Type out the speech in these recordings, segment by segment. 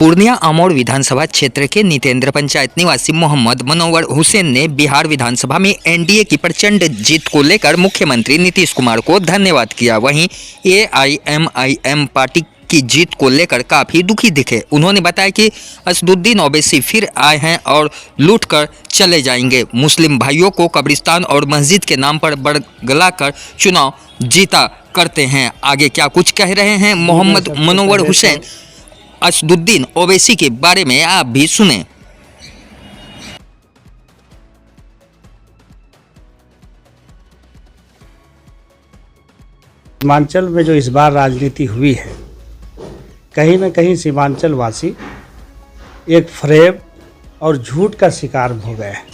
पूर्णिया आमोर विधानसभा क्षेत्र के नितेंद्र पंचायत निवासी मोहम्मद मनोवर हुसैन ने बिहार विधानसभा में एनडीए की प्रचंड जीत को लेकर मुख्यमंत्री नीतीश कुमार को धन्यवाद किया। वहीं एआईएमआईएम पार्टी की जीत को लेकर काफ़ी दुखी दिखे। उन्होंने बताया कि असदुद्दीन ओवैसी फिर आए हैं और लूट कर चले जाएंगे। मुस्लिम भाइयों को कब्रिस्तान और मस्जिद के नाम पर बरगलाकर चुनाव जीता करते हैं। आगे क्या कुछ कह रहे हैं मोहम्मद मनोवर हुसैन असदुद्दीन ओवैसी के बारे में आप भी सुने। सीमांचल में जो इस बार राजनीति हुई है, कहीं न कहीं सीमांचल वासी एक फ्रेब और झूठ का शिकार हो गए हैं।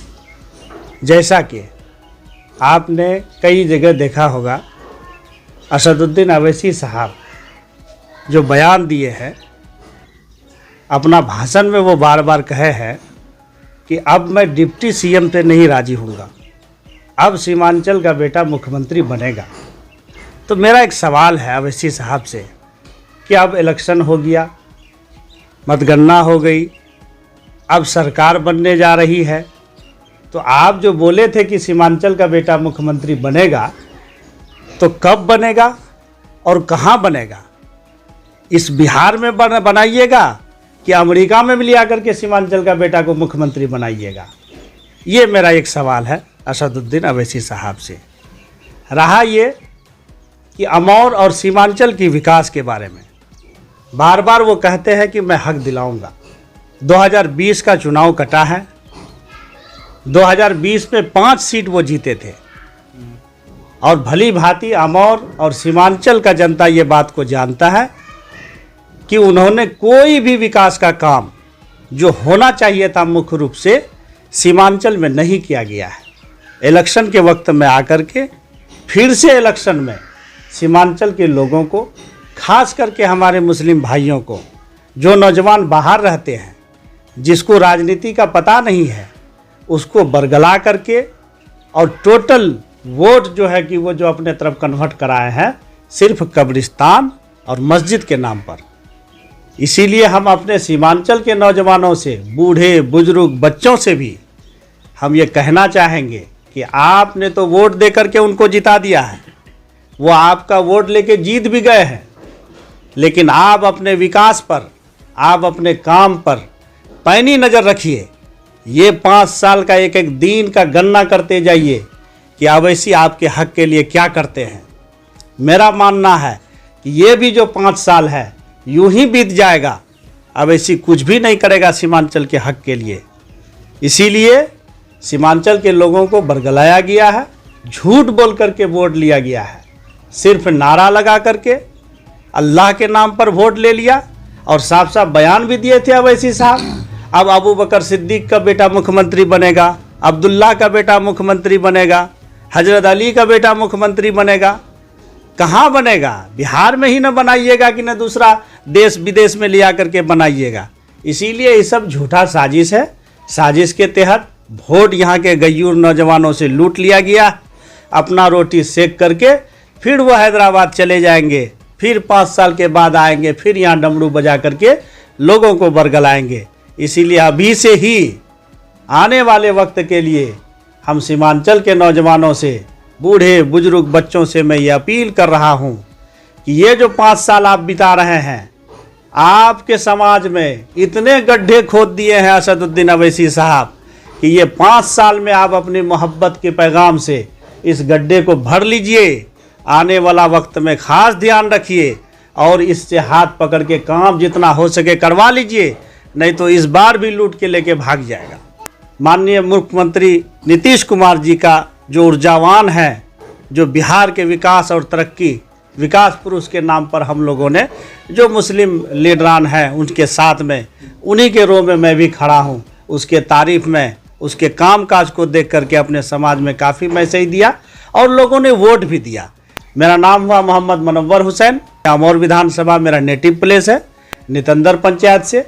जैसा कि आपने कई जगह देखा होगा, असदुद्दीन ओवैसी साहब जो बयान दिए हैं, अपना भाषण में वो बार बार कहे हैं कि अब मैं डिप्टी सीएम पे नहीं राजी होऊंगा, अब सीमांचल का बेटा मुख्यमंत्री बनेगा। तो मेरा एक सवाल है ओवैसी साहब से कि अब इलेक्शन हो गया, मतगणना हो गई, अब सरकार बनने जा रही है, तो आप जो बोले थे कि सीमांचल का बेटा मुख्यमंत्री बनेगा, तो कब बनेगा और कहाँ बनेगा? इस बिहार में बनाइएगा कि अमेरिका में भी लिया करके सीमांचल का बेटा को मुख्यमंत्री बनाइएगा? ये मेरा एक सवाल है असदुद्दीन ओवैसी साहब से। रहा ये कि अमौर और सीमांचल की विकास के बारे में बार बार वो कहते हैं कि मैं हक दिलाऊंगा। 2020 का चुनाव कटा है, 2020 में 5 सीट वो जीते थे और भली भांति अमौर और सीमांचल का जनता ये बात को जानता है कि उन्होंने कोई भी विकास का काम जो होना चाहिए था मुख्य रूप से सीमांचल में नहीं किया गया है। इलेक्शन के वक्त में आकर के फिर से इलेक्शन में सीमांचल के लोगों को, खास करके हमारे मुस्लिम भाइयों को, जो नौजवान बाहर रहते हैं, जिसको राजनीति का पता नहीं है, उसको बरगला करके और टोटल वोट जो है कि वो जो अपने तरफ कन्वर्ट कराए हैं सिर्फ कब्रिस्तान और मस्जिद के नाम पर। इसीलिए हम अपने सीमांचल के नौजवानों से, बूढ़े बुजुर्ग बच्चों से भी हम ये कहना चाहेंगे कि आपने तो वोट दे करके उनको जिता दिया है, वो आपका वोट लेके जीत भी गए हैं, लेकिन आप अपने विकास पर, आप अपने काम पर पैनी नज़र रखिए। ये 5 साल का एक एक दिन का गणना करते जाइए कि ओवैसी आपके हक के लिए क्या करते हैं। मेरा मानना है कि ये भी जो 5 साल है यूं ही बीत जाएगा, ओवैसी कुछ भी नहीं करेगा सीमांचल के हक के लिए। इसीलिए सीमांचल के लोगों को बरगलाया गया है, झूठ बोल करके वोट लिया गया है, सिर्फ नारा लगा करके अल्लाह के नाम पर वोट ले लिया। और साफ साफ बयान भी दिए थे ओवैसी साहब, अब अबू बकर सिद्दीक का बेटा मुख्यमंत्री बनेगा, अब्दुल्ला का बेटा मुख्यमंत्री बनेगा, हजरत अली का बेटा मुख्यमंत्री बनेगा। कहाँ बनेगा? बिहार में ही न बनाइएगा कि न दूसरा देश विदेश में लिया करके बनाइएगा। इसीलिए ये सब झूठा साजिश है। साजिश के तहत वोट यहाँ के गयूर नौजवानों से लूट लिया गया, अपना रोटी सेक करके फिर वो हैदराबाद चले जाएंगे, फिर 5 साल के बाद आएंगे, फिर यहाँ डमरू बजा करके लोगों को बरगलाएंगे। इसीलिए अभी से ही आने वाले वक्त के लिए हम सीमांचल के नौजवानों से, बूढ़े बुजुर्ग बच्चों से मैं ये अपील कर रहा हूँ कि ये जो 5 साल आप बिता रहे हैं, आपके समाज में इतने गड्ढे खोद दिए हैं असदुद्दीन ओवैसी साहब कि ये 5 साल में आप अपनी मोहब्बत के पैगाम से इस गड्ढे को भर लीजिए। आने वाला वक्त में खास ध्यान रखिए और इससे हाथ पकड़ के काम जितना हो सके करवा लीजिए, नहीं तो इस बार भी लूट के लेके भाग जाएगा। माननीय मुख्यमंत्री नीतीश कुमार जी का जो ऊर्जावान है, जो बिहार के विकास और तरक्की, विकास पुरुष के नाम पर हम लोगों ने जो मुस्लिम लीडरान हैं उनके साथ में, उन्हीं के रो में मैं भी खड़ा हूं। उसके तारीफ में, उसके कामकाज को देख करके अपने समाज में काफ़ी मैसेज दिया और लोगों ने वोट भी दिया। मेरा नाम हुआ मोहम्मद मनोवर हुसैन, आमोर विधानसभा मेरा नेटिव प्लेस है, नितेंद्र पंचायत से।